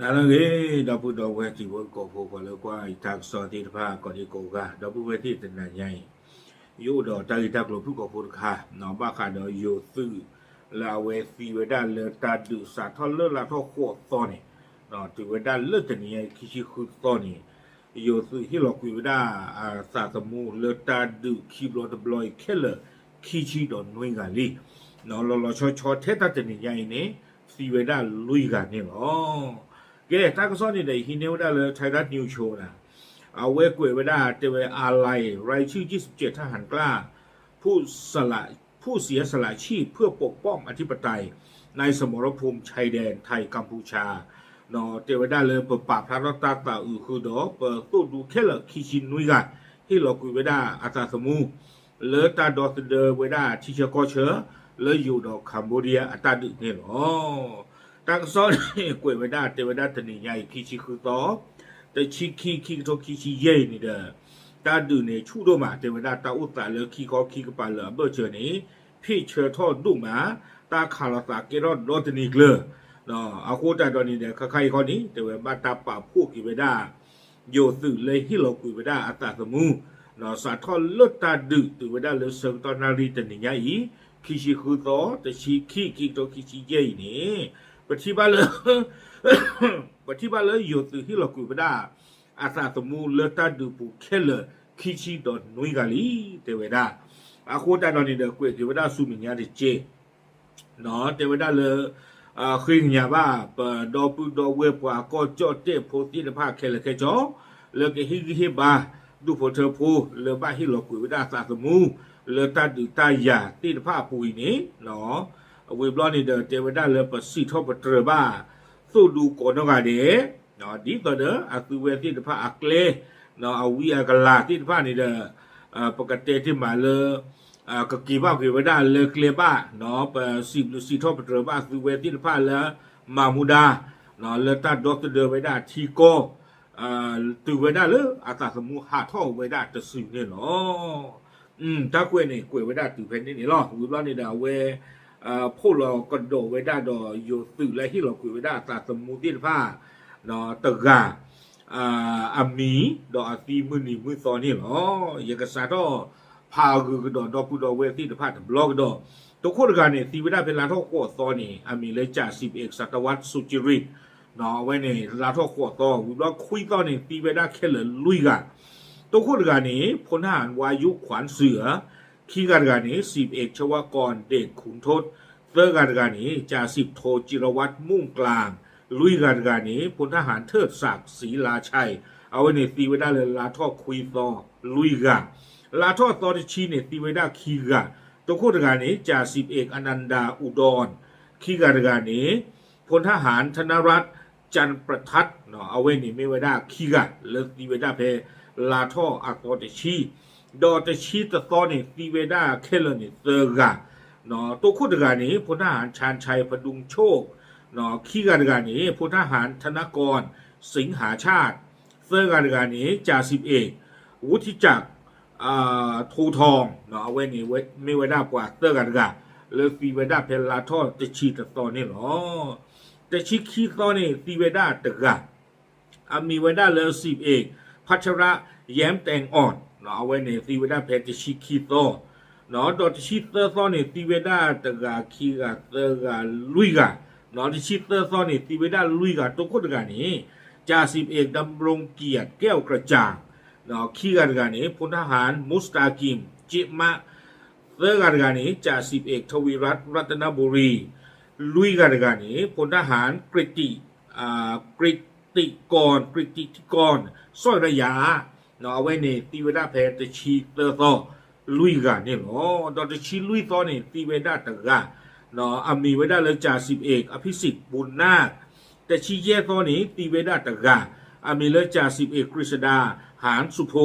နာလကေတော့ဘုတော်ဝဲတီဘကိုဖို့ဘလောကွာတာစောတိတဖာကောဒီကိုကတော့ဘဝတိတနညိုင်းယိုတော့တာဂီတက်လို့ဖုကောဖို့တခါနော်ဘခါတော့ယိုသူလာဝဲစီဝဒလတာဒုစာထောလလာထောခေါ်တော်နေနော်ဒီဝဒလတနီခိရှိခုတော်နေယိုသူဟီလောကွေဝဒစာသမူလတာဒုခိဘလဒဘလခဲလခိချီတော့နွင်းကလေးနော်လောလောချောချောထဲတတနီညိုင်းနေစီဝဒလူီကနေလောကဲတာကစောနေတဲ့ဟိနေဝဒလထိုင်ရတ်ညူချိုနာအဝဲကွေဝဒတေဝအာလိုက်ရိုက်ချီဂျစ်เจทหารกล้าผู้เสียสละชีพเพื่อปกป้องอธิปไตยในสมรภูมิชายแดนไทยกัมพูชาเนาะเทวดาเลยเปิดปากพระรัตตาคือดอกเปิดตู้ดูแค่ละคิชินนุยกันที่เราคุยเวดาอาตาสมูเลตาดอสเดเวดาชิเชกอเชเลอยู่ดอกคัมโบเดียอาตาดึกเนี่ยหรอตั้งซ้อนกวยเวดาเทวดาตนีใหญ่คิชิคือต่อแต่ชิคิโตคิชิเย่นี่เด้อตาดูเนี่ยชูโดมาเทวดาตาอุตตาเลคิคอคิกปาเลเบอร์เจนี่พี่เชอทอดดุมาตาคาราตาเกรอดโรตนีเกลเนาะอาโคตาตอนนี้เนี่ยใครคนนี้แต่ว่าบาตาป่าพวกกิเวดาโยสึเลยฮิโลกุเวดาอัตตาสมูเนาะสาทอลตาดึตุเวดาเลเซงตอนารีตนิยาอีคิชิคือต่อแต่ชิคิโตคิชิเย่นี่ปฏิบัติเลยโยสึฮิโลกุเวดาอาตาสมูเลตาดึปุเคเลคิชิตอนนุยกาลีเทวดาอาโคตาตอนนี้เด็กเทวดาสุมิญญาดิเจเนาะเทวดาเลยคืนยาบ้าเปิดดอปุดอเวปว่าก็จอดเจ็บโพธิภาคเคลเคจอเลกฮิบาดูโพเธอพูเลบ้าฮิโลกุเวดาสาสมูเลตาดุตายาติภาปุยนี้เนาะเวบลอนี่เดเทวดาเลยปสิทบตรบ้าสู้ดูก่อนกาเดเนาะดีต่อเด้ออาตุเวติภาอักเลเนาะเอาวิอากลาติภานี่เดปกติที่มาเลยก็กีบ้าเวดาเลกเลบ้าเนาะเปสิทบตรบ้าสุเวติภาละมามูดาเนาะเลตาดอกเดเวดาทีโกตุเวดาเลยอาตาสมูหาท่อเวดาจะสื่อเนี่ยเนาะถ้ากวยนี่กวยเวดาตุเพนนี่หรอวิบลานี่ดาเวพวกเราก็โดเวดาดอโยสื่อและที่เรากวยเวดาตาสมูติภาเนาะตะกาอามีดออาตีมือนี่มือซอนี่หรอยากษาดอพาคือดอปูดอเวติภาบล็อกดอตัวคนกันเนี่ยตีเวดาเป็นลาท่อขวดซอนี่อามีเลยจ่าสิบเอกสัตวัตสุจิริตเนาะไว้เนี่ยลาท่อขวดซอวิบลาคุยตอนนี่ตีเวดาแค่เลยลุยกันตัวคนกันนี่พลทหารวายุขวานเสือขี้กันกันนี่สิบเอกชวกรเด็กขุนทศเตอร์กันนี่จ่าสิบโทจิรวัตรมุ่งกลางลุยกันนี้พลทหารเทิดศักดิ์ศรีลาชัยเอาไว้ในตีไว้ได้เลยลาท่อคุยต่อลุยกันลาท่อตอชีเนี่ยตีไว้ได้ขี้กันตัวคู่กันนี้จ่าสิบเอกอนันดาอุดรขี้กันนี้พลทหารธนรัตน์จันประทัดเนาะเอาไว้นี่ไม่ไว้ได้ขี้กันเลิกตีไว้ได้เพลาท่ออักตอชีดอตชีตตอเนี่ยตีไว้ได้เคลเนี่ยเตอร์กันเนาะตัวคู่กันนี้พลทหารชาญชัยพดุงโชคเนาะขี้กันนี้พลทหารธนกรสิงหาชาติเสื้อกันนี้จ่าสิบเอกวุฒิจักรทูทองเนาะเอาไว้นี่ไม่ไว้ได้กว่าเสื้อกันเลยตีไว้ได้เพลาทอตชีตตอนนี่หรอแต่ชีขี้ตอนนี่ตีไว้ได้ตึกมีไว้ได้เลยสิบเอกพัชระแย้มแตงอ่อนเนาะเอาไว้นี่ตีไว้ได้เพลชีขี้ตเนาะตอนชีตตอนนี่ตีไว้ได้ตึกขี้เสื้อลุยเนาะที่ชิตเตอร์ซอนนี่ตีไว้ได้ลุยกับตัวคนกันนี้จ่าสิบเอกดำรงเกียรติแก้วกระจ่างเนาะขี้กันนี้พลทหารมุสตากิมจิมะเสื้อกันนี้จ่าสิบเอกทวีรัตนบุรีลุยกันนี้พลทหารกฤติกรสร้อยระยะเนาะเอาไว้นี่ตีไว้ได้แพ้แต่ชิตเตอร์ซอลุยกันนี่เนาะตอนที่ชิลุยซอนนี่ตีไว้ได้ตะกะเนาะมีไว้ได้เลยจ่าสิบเอกอภิสิทธิ์บุญนาคแต่ชี้แยกตอนนี้ตีไว้ได้ตะกะมีเลยจ่าสิบเอกกฤษดาหานสุโภ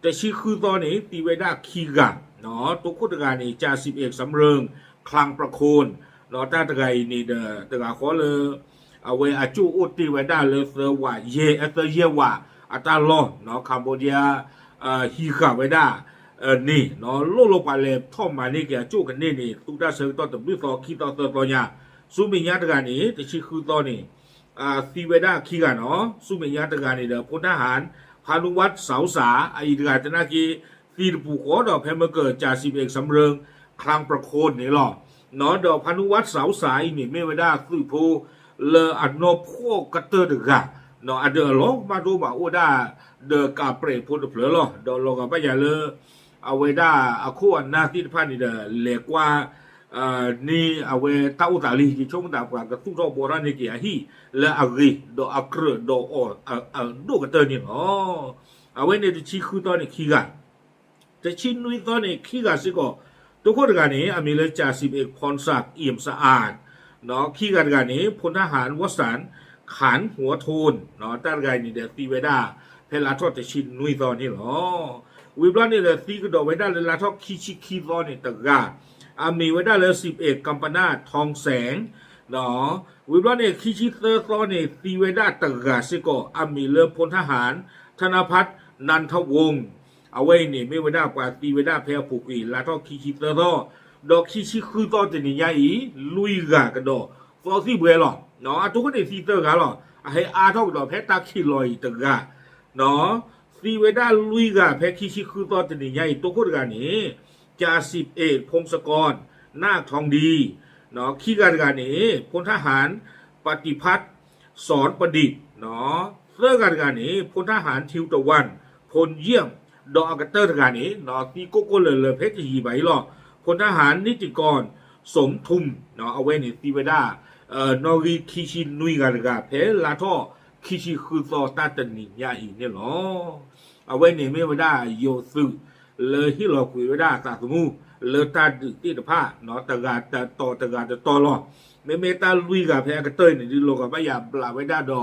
แต่ชี้คือตอนนี้ตีไว้ได้ขีกะเนาะตัวคนตะกานี่จ่าสิบเอกสำเริงคลังประโคนเนาะตาตะไกนี่เด้อตะกาขอเลยเอาไว้อาจูอุตีไว้ได้เลยเสือว่าเยว่าอัตาลอเนาะคัมโบเดียฮีกะไว้ได้นี่เนาะโลไปเลยท่อมานี่แกจู้กันนี่ตุกได้เสือตอนตบด้วยต่อขี้ต่อเนี่ยซูมิญญาตะกันนี่แต่ชีคือตอนนี้ ซีเวดาขี้กันเนาะสุเมียตะการนี่เด้อพลทหารพานุวัฒน์เสาสาไอ้ตะการตะนากีตีปูขอดอกเพมเกิดจ่าสิบเอกสำเริงคลังประโคนนี่หรอเนาะดอกพานุวัฒน์เสาสาอีนี่ไม่เวดาสุโพเลอโนโพกะเตอร์ดกะเนาะเดอลอมาดูบ่าโอดาเดอกาเปรพลเผลอหรอดอลอกะปะยาเลเอาเวดาอะโคอันนาติพานี่เด้อเลกว่านี่เอาไว้ตาอุตาลีที่ชมตากว่ากับทุกรอบโบราณนี่กี่ฮีและอารีดออักเรดอดูกันเตอร์นี่อ๋อเอาไว้ในที่คือตอนนี้ขี้กันแต่ชิ้นนุ้ยตอนนี้ขี้กันสิก็ทุกคนกันนี้อเมริกาสิบเอกพรศักดิ์เอี่ยมสะอาดเนาะขี้กันนี้พลทหารวสันต์ขันหัวโทนเนาะตั้งกันนี่เดตีเวดาเพลาทอดแต่ชิ้นนุ้ยตอนนี้หรอวิบลานี่เดตีก็ดอเวดาเลลาทอดขี้ตอนนี้ตะกามีไว้ได้เลย11กัมปนาททองแสงเนาะวิบลาเนี่ยคิชิเตอร์ตอนเนี่ยตีไว้ได้ตะกาสิโกมีเรือพลทหารธนพัฒน์นันทวงศ์เอาไว้เนี่ยไม่ไว้ได้กว่าตีไว้ได้เพลผูกอีลาทอคิชิเตอร์ดอกคิชิคือตอนจะนี่ยอีลุยกากันดอกฟอซี่เบลหรอเนาะทุกคนเนี่ยซีเตอร์กันหรอให้อาทอกดอกเพตาคิลอยตะกาเนาะตีไว้ได้ลุยกาเพคิชิคือตอนจะนี่ยอีทุกคนกันนี่จ่าสิบเอกพงศกรนาคทองดีเนาะขี้การนี้พลทหารปฏิพัฒน์สอนประดิษฐ์เนาะเรื่องการนี้พลทหารทิวตะวันพลเยี่ยมดอกกระเตอร์การนี้เนาะที่โกโก้เลยเพชรหีใบหรอพลทหารนิติกรสมทุมเนาะเอาไว้ในตีเวดานอรีคิชินุยการเพลาท่อคิชิคือซอตาตันนิยาอีเนี่ยหรอเอาไว้ในไม่ได้โยซึเลยที่เราคุยไว้ได้ตาสมูเลตาดึกที่ตะผ้าเนาะตะกาตะต่อหรอเมตาลุยกับแพ้กระเตยเนี่ยที่โลกับพยาปลาไว้ได้ดอ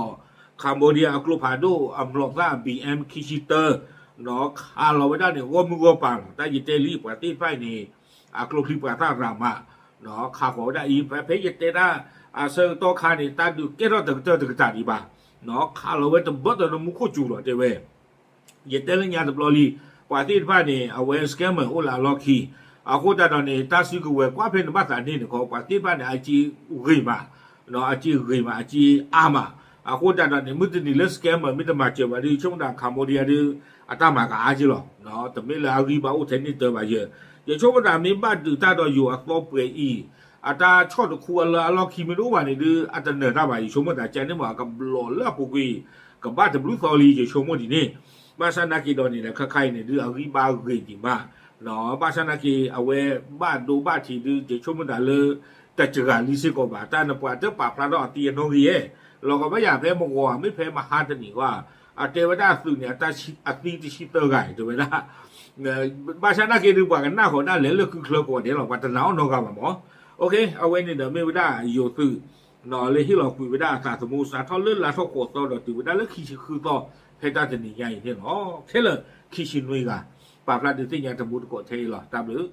คัมโบเดียอักโลพาโดอัมโลซ่าบีเอ็มคิชิเตอร์เนาะคาเราไว้ได้เนี่ยว่ามือปังแต่ยิเตลีปฏิไฟนี่อักโลคลิปกาตารามาเนาะคาขอได้อีเพยิเตได้เซอร์โตคานี่ตาดูเกล้าตะกตะจาดีบ้าเนาะคาเราไว้ตบดเรามุขจูหรอเทเวยิเตลีญาตบลอลีปฏิไฟนี่เอาไว้สแกมเมอร์โอลาล็อกคีအခုတတော်နေတာစီကဝဲကွာဖေနမတ်တာနေခေါ်ပါတိပနဲ့အကြီးဂိမာနော်အကြီးဂိမာအကြီးအာမအခုတတော်နေမြတ်နီလက်စကမ်မြတ်မချေပါဒီချုံတာကမ္ဘောဒီးယားဒီအတမကအားကြီးလောနော်တမေလာဂိပါဦးတဲ့နေတဲ့ပါရဲ့ရချုံတာမင်းပတ်တူတတော်ယူအတော့ပွဲဤအတာချော့တခုအလော်ခီမလို့ပါနေဒီအတနေတာပါချုံမတာကျန်နေမှာကဘလောလပူကွေကဘာတဘလူသော်လီချုံမဒီနေမဆနာကီတော်နေတဲ့ခခိုင်နေဒီအဂိပါဂိဒီမာเนาะบ้านฉันนะคือเอาไว้บ้านดูบ้านที่ดูจะชมมันได้เลยแต่เจอกันลิซิโกบาแต่ในป่าเจ้าป่าพระดอกตีนงเย่เราก็ไม่อยากแพ้มงวไม่แพ้มาฮาร์ดนี่ว่าเทวดาสื่อเนี่ยแต่อัตติที่ชิตเตอร์ไงถูกไหมนะบ้านฉันนะคือดูป่ากันหน้าของหน้าเหลือเลือกคือเคลือบกว่าเดี๋ยวเราปัตตานีนกันหมอโอเคเอาไว้ในเดี๋ยวไม่ได้โยสื่อเนาะเลยที่เราคุยไม่ได้สาสมุสาทอเลื่อนลาทอโคตรเราถือไม่ได้แล้วขี้ชิคือต่อเพชรตาจะหนีใหญ่เนี่ยเนาะแค่เลยขี้ชินนุ้ยกันปาพลาดที่ยังทำบุญกดเทหรอตามหรือ